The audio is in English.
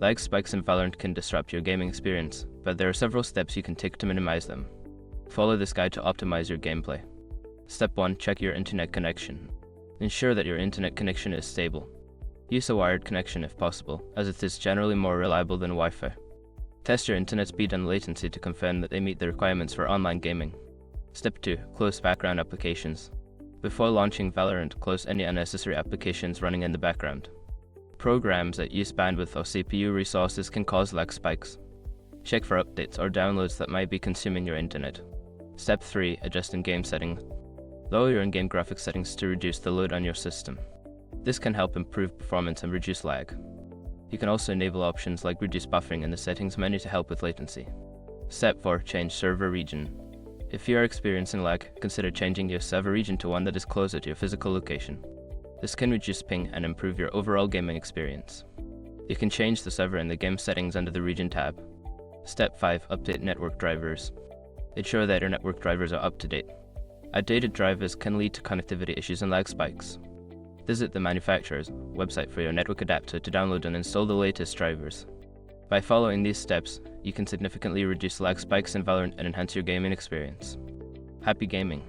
Lag spikes in Valorant can disrupt your gaming experience, but there are several steps you can take to minimize them. Follow this guide to optimize your gameplay. Step 1. Check your internet connection. Ensure that your internet connection is stable. Use a wired connection if possible, as it is generally more reliable than Wi-Fi. Test your internet speed and latency to confirm that they meet the requirements for online gaming. Step 2. Close background applications. Before launching Valorant, close any unnecessary applications running in the background. Programs that use bandwidth or CPU resources can cause lag spikes. Check for updates or downloads that might be consuming your internet. Step 3. Adjust in-game settings. Lower your in-game graphics settings to reduce the load on your system. This can help improve performance and reduce lag. You can also enable options like reduce buffering in the settings menu to help with latency. Step 4. Change server region. If you are experiencing lag, consider changing your server region to one that is closer to your physical location. This can reduce ping and improve your overall gaming experience. You can change the server in the game settings under the region tab. Step 5. Update network drivers. Ensure that your network drivers are up to date. Outdated drivers can lead to connectivity issues and lag spikes. Visit the manufacturer's website for your network adapter to download and install the latest drivers. By following these steps, you can significantly reduce lag spikes in Valorant and enhance your gaming experience. Happy gaming!